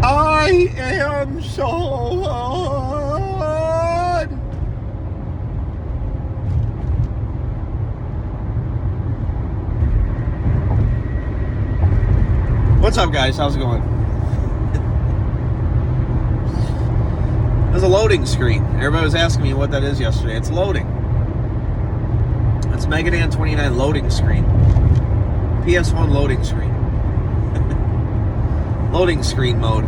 I am Sean. What's up, guys? How's it going? There's a loading screen. Everybody was asking me what that is yesterday. It's loading. It's Megadan 29 loading screen. PS1 loading screen. Loading screen mode.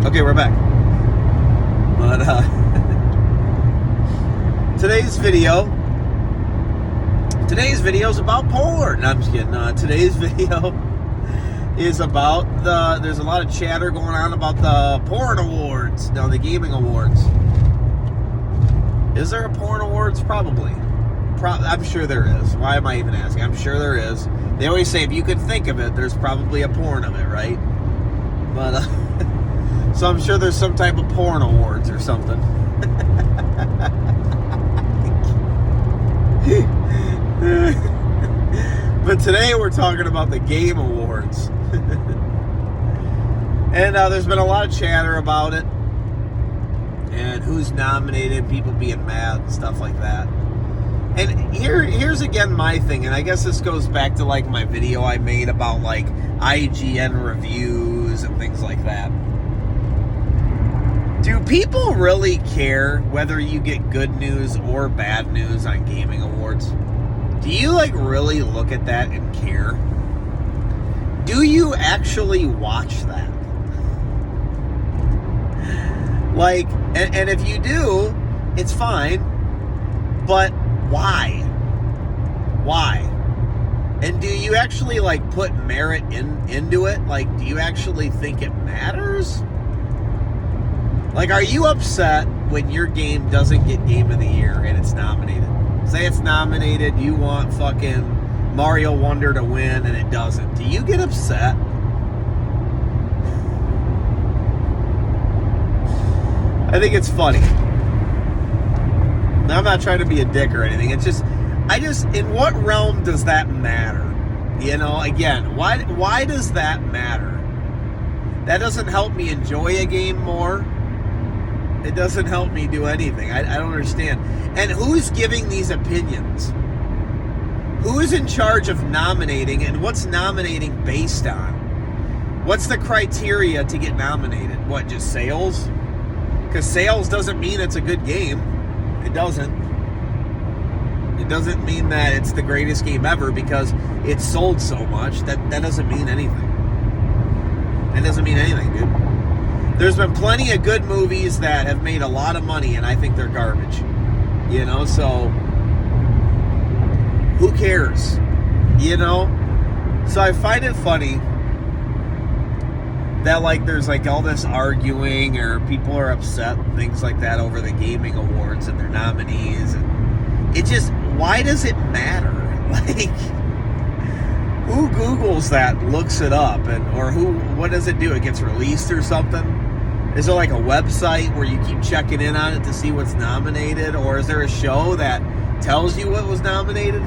Okay, we're back. But today's video is about porn. No, I'm just kidding. Today's video is about there's a lot of chatter going on about the porn awards. No, the gaming awards. Is there a porn awards? Probably. I'm sure there is. Why am I even asking? I'm sure there is. They always say if you could think of it, there's probably a porn of it, right? But so I'm sure there's some type of porn awards or something. But today we're talking about the game awards. And there's been a lot of chatter about it and who's nominated, people being mad and stuff like that. And here's again my thing, and I guess this goes back to like my video I made about like IGN reviews and things like that. Do people really care whether you get good news or bad news on gaming awards? Do you like really look at that and care? Do you actually watch that? Like, and if you do, it's fine, but why? Why? And do you actually like put merit into it? Like, do you actually think it matters? Like, are you upset when your game doesn't get Game of the Year and it's nominated? Say it's nominated, you want fucking Mario Wonder to win and it doesn't. Do you get upset? I think it's funny. Now, I'm not trying to be a dick or anything. It's just, in what realm does that matter? You know, again, why does that matter? That doesn't help me enjoy a game more. It doesn't help me do anything. I don't understand. And who's giving these opinions? Who is in charge of nominating, and what's nominating based on? What's the criteria to get nominated? What, just sales? Because sales doesn't mean it's a good game. It doesn't. It doesn't mean that it's the greatest game ever because it's sold so much. That doesn't mean anything. That doesn't mean anything, dude. There's been plenty of good movies that have made a lot of money, and I think they're garbage. You know, so who cares? You know? So I find it funny that like there's like all this arguing or people are upset and things like that over the gaming awards and their nominees, and it just, why does it matter? Like, who Googles that, looks it up, and or what does it do? It gets released or something? Is there like a website where you keep checking in on it to see what's nominated, or is there a show that tells you what was nominated?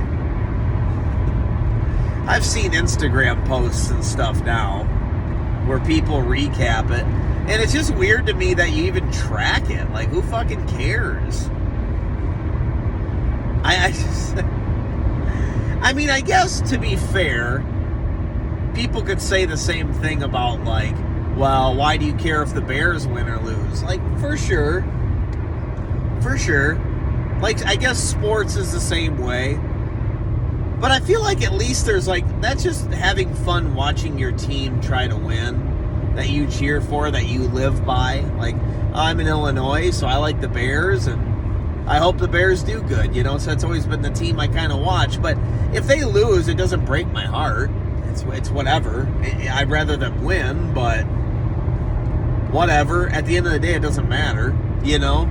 I've seen Instagram posts and stuff now where people recap it, and it's just weird to me that you even track it. Like, who fucking cares? I mean, I guess to be fair, people could say the same thing about like, well, why do you care if the Bears win or lose? Like, for sure. Like, I guess sports is the same way. But I feel like at least there's like, that's just having fun watching your team try to win, that you cheer for, that you live by. Like, I'm in Illinois, so I like the Bears, and I hope the Bears do good, you know, so that's always been the team I kind of watch. But if they lose, it doesn't break my heart. It's whatever. I'd rather them win, but whatever. At the end of the day, it doesn't matter, you know.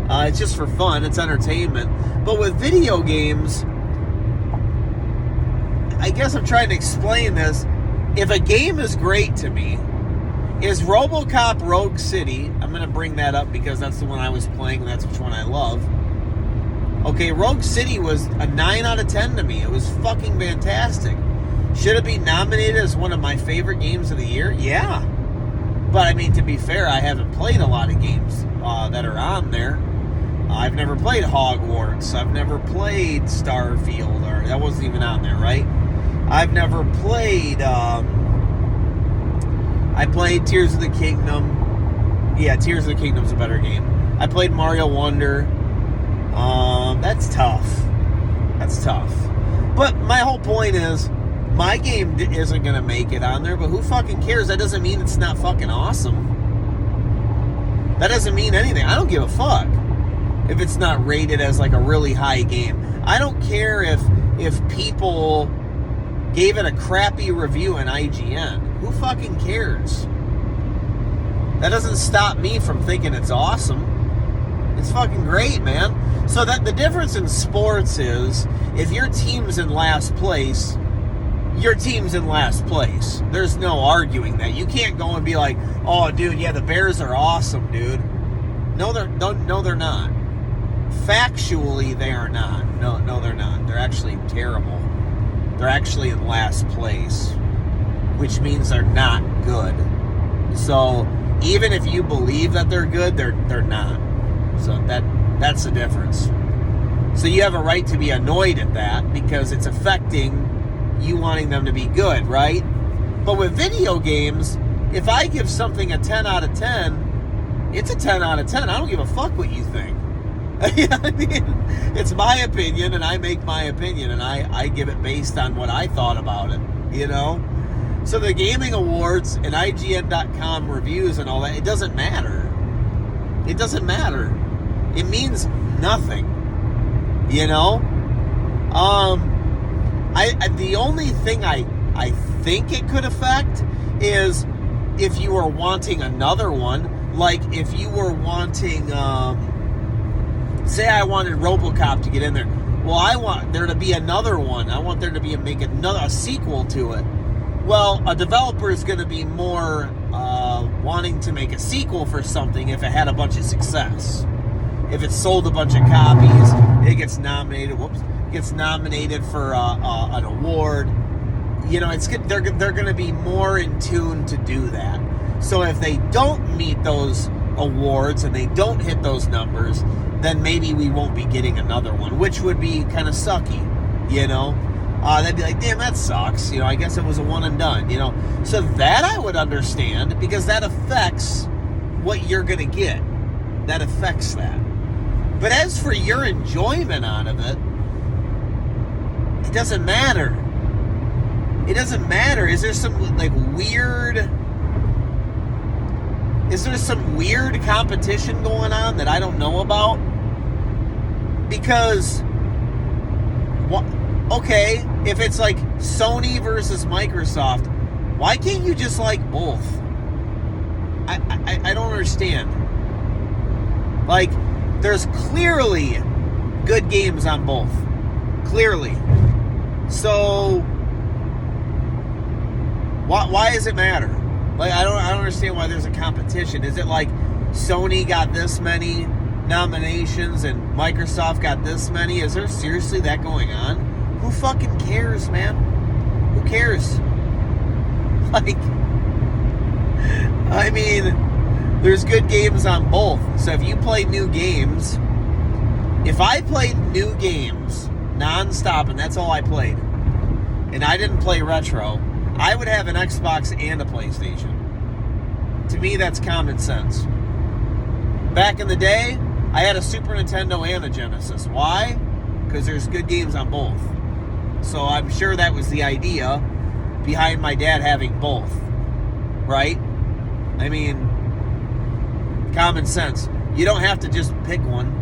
It's just for fun. It's entertainment. But with video games, I guess I'm trying to explain this. If a game is great to me, is RoboCop Rogue City, I'm going to bring that up because that's the one I was playing, and that's which one I love. Okay, Rogue City was a 9 out of 10 to me. It was fucking fantastic. Should it be nominated as one of my favorite games of the year? Yeah. But, I mean, to be fair, I haven't played a lot of games that are on there. I've never played Hogwarts. I've never played Starfield, or that wasn't even on there, right? I've never played, I played Tears of the Kingdom. Yeah, Tears of the Kingdom's a better game. I played Mario Wonder. That's tough. That's tough. But my whole point is, my game isn't going to make it on there, but who fucking cares? That doesn't mean it's not fucking awesome. That doesn't mean anything. I don't give a fuck if it's not rated as like a really high game. I don't care if people gave it a crappy review in IGN. Who fucking cares? That doesn't stop me from thinking it's awesome. It's fucking great, man. So that the difference in sports is, if your team's in last place, your team's in last place. There's no arguing that. You can't go and be like, "Oh, dude, yeah, the Bears are awesome, dude." No, they're not. Factually, they are not. No, they're not. They're actually terrible. They're actually in last place, which means they're not good. So even if you believe that they're good, they're not. So that's the difference. So you have a right to be annoyed at that because it's affecting you wanting them to be good, right? But with video games, if I give something a 10 out of 10, it's a 10 out of 10. I don't give a fuck what you think. I mean, it's my opinion, and I make my opinion, and I give it based on what I thought about it, you know? So the gaming awards and IGN.com reviews and all that, it doesn't matter. It doesn't matter. It means nothing, you know? The only thing I think it could affect is if you were wanting another one, like if you were wanting, say I wanted RoboCop to get in there. Well, I want there to be another one. I want there to be a sequel to it. Well, a developer is going to be more wanting to make a sequel for something if it had a bunch of success. If it sold a bunch of copies, it gets nominated. Gets nominated for an award. You know, they're going to be more in tune to do that. So if they don't meet those awards and they don't hit those numbers, then maybe we won't be getting another one, which would be kind of sucky, you know? They'd be like, damn, that sucks. You know, I guess it was a one and done, you know? So that I would understand, because that affects what you're going to get. That affects that. But as for your enjoyment out of it, it doesn't matter. It doesn't matter. Is there some weird competition going on that I don't know about? Because, okay, if it's like Sony versus Microsoft, why can't you just like both? I don't understand. Like, there's clearly good games on both. Clearly. So, why does it matter? Like, I don't understand why there's a competition. Is it like Sony got this many nominations and Microsoft got this many? Is there seriously that going on? Who fucking cares, man? Who cares? Like, I mean, there's good games on both. So if you play new games, if I played new games nonstop and that's all I played, and I didn't play retro, I would have an Xbox and a PlayStation. To me, that's common sense. Back in the day, I had a Super Nintendo and a Genesis. Why? Because there's good games on both. So I'm sure that was the idea behind my dad having both. Right? I mean, common sense. You don't have to just pick one.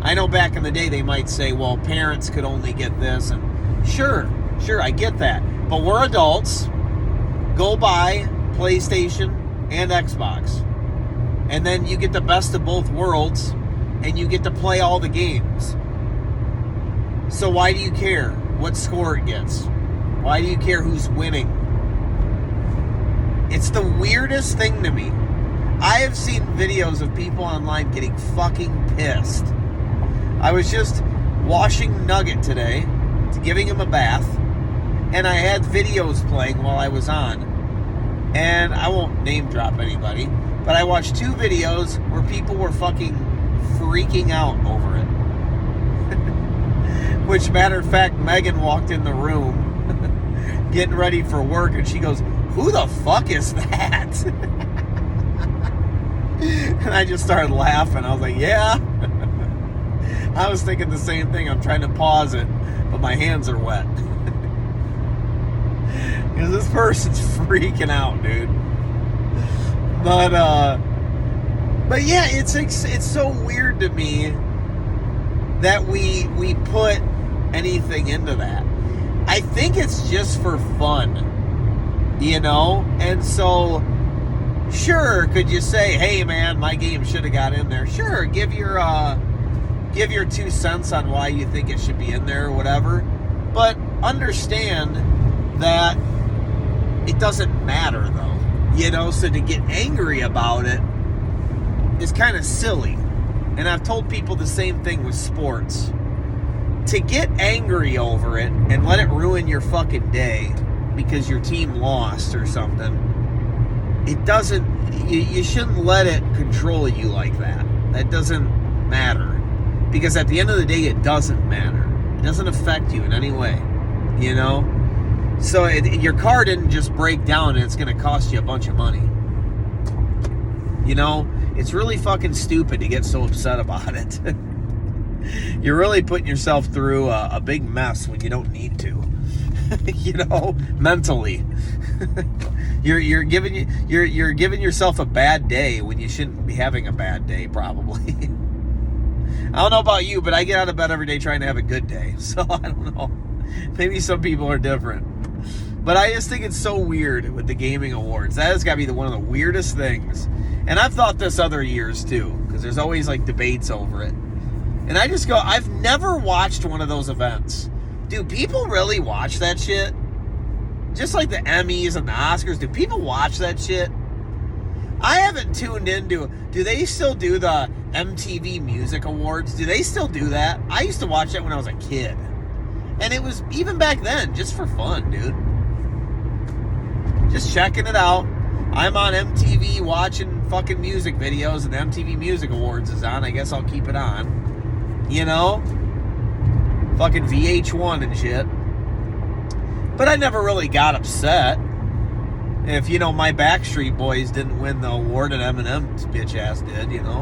I know back in the day they might say, well, parents could only get this. And sure, I get that. But we're adults. Go buy PlayStation and Xbox. And then you get the best of both worlds. And you get to play all the games. So why do you care what score it gets? Why do you care who's winning? It's the weirdest thing to me. I have seen videos of people online getting fucking pissed. I was just washing Nugget today, giving him a bath, and I had videos playing while I was on. And I won't name drop anybody, but I watched 2 videos where people were fucking freaking out over it. Which, matter of fact, Megan walked in the room getting ready for work, and she goes, "Who the fuck is that?" And I just started laughing. I was like, yeah. I was thinking the same thing. I'm trying to pause it, but my hands are wet. Because this person's freaking out, dude. But yeah, it's so weird to me that we put anything into that. I think it's just for fun, you know? And so, sure, could you say, hey man, my game should have got in there? Sure, give your 2 cents on why you think it should be in there or whatever. But understand that it doesn't matter though, you know? So to get angry about it is kind of silly. And I've told people the same thing with sports. To get angry over it and let it ruin your fucking day because your team lost or something, it doesn't, you shouldn't let it control you like that. That doesn't matter. Because at the end of the day, it doesn't matter. It doesn't affect you in any way, you know? So your car didn't just break down and it's going to cost you a bunch of money. You know, it's really fucking stupid to get so upset about it. You're really putting yourself through a big mess when you don't need to. You know, mentally. You're giving yourself a bad day when you shouldn't be having a bad day, probably. I don't know about you, but I get out of bed every day trying to have a good day. So I don't know. Maybe some people are different. But I just think it's so weird with the gaming awards. That has got to be one of the weirdest things. And I've thought this other years too, because there's always like debates over it. And I just go, I've never watched one of those events. Do people really watch that shit? Just like the Emmys and the Oscars, do people watch that shit? I haven't tuned into, do they still do the MTV Music Awards? Do they still do that? I used to watch that when I was a kid. And it was, even back then, just for fun, dude. Just checking it out. I'm on MTV watching fucking music videos, and the MTV Music Awards is on. I guess I'll keep it on. You know? Fucking VH1 and shit. But I never really got upset. If, you know, my Backstreet Boys didn't win the award and Eminem's bitch ass did, you know?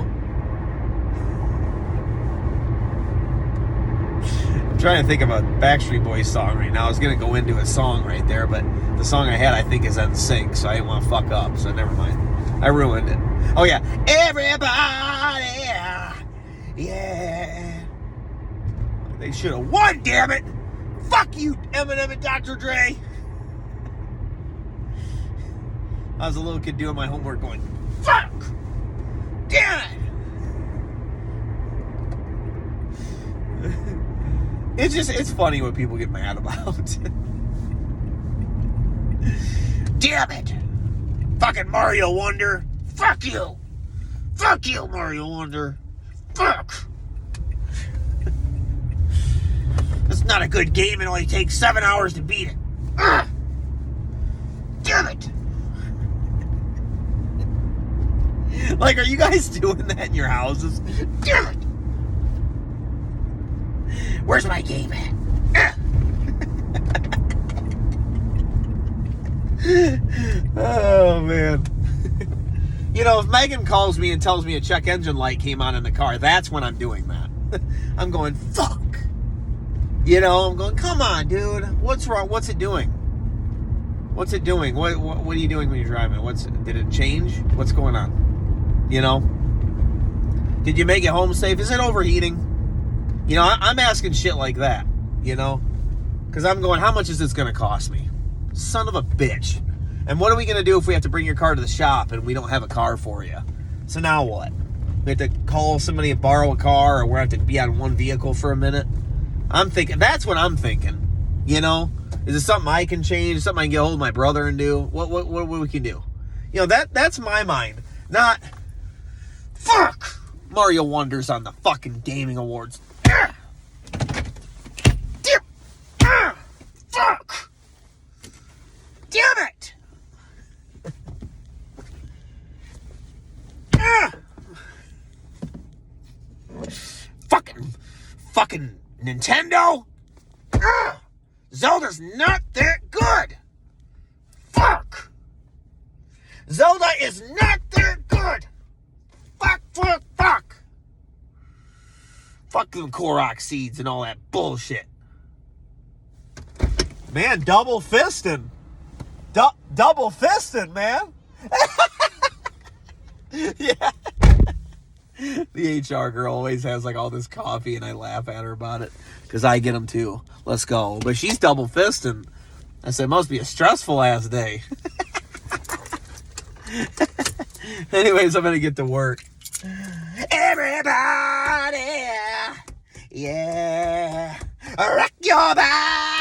I'm trying to think of a Backstreet Boys song right now. I was going to go into a song right there, but the song I had, I think, is NSYNC, so I didn't want to fuck up, so never mind. I ruined it. Oh, yeah. Everybody, yeah. They should have won, damn it! Fuck you, Eminem and Dr. Dre! I was a little kid doing my homework going, fuck! Damn it! It's funny what people get mad about. Damn it! Fucking Mario Wonder! Fuck you! Fuck you, Mario Wonder! Fuck! It's not a good game. It only takes 7 hours to beat it. Ugh. Damn it! Like, are you guys doing that in your houses? Damn it! Where's my game at? Oh, man. You know, if Megan calls me and tells me a check engine light came on in the car, that's when I'm doing that. I'm going, fuck. You know, I'm going, come on, dude. What's wrong? What's it doing? What's it doing? What are you doing when you're driving? Did it change? What's going on? You know? Did you make it home safe? Is it overheating? You know, I'm asking shit like that, you know? Because I'm going, how much is this going to cost me? Son of a bitch. And what are we going to do if we have to bring your car to the shop and we don't have a car for you? So now what? We have to call somebody and borrow a car, or we have to be on one vehicle for a minute? I'm thinking, that's what I'm thinking. You know? Is it something I can change? Something I can get a hold of my brother and do? What we can do? You know, that's my mind. Not, fuck! Mario Wonder's on the fucking gaming awards. fucking Nintendo? Ugh. Zelda's not that good. Fuck. Zelda is not that good. Fuck, fuck, fuck. Fuck them Korok seeds and all that bullshit. Man, double fisting. Double fisting, man. Yeah. The HR girl always has like all this coffee and I laugh at her about it because I get them too. Let's go. But she's double fisting. I said, must be a stressful ass day. Anyways, I'm going to get to work. Everybody, yeah, rock your body.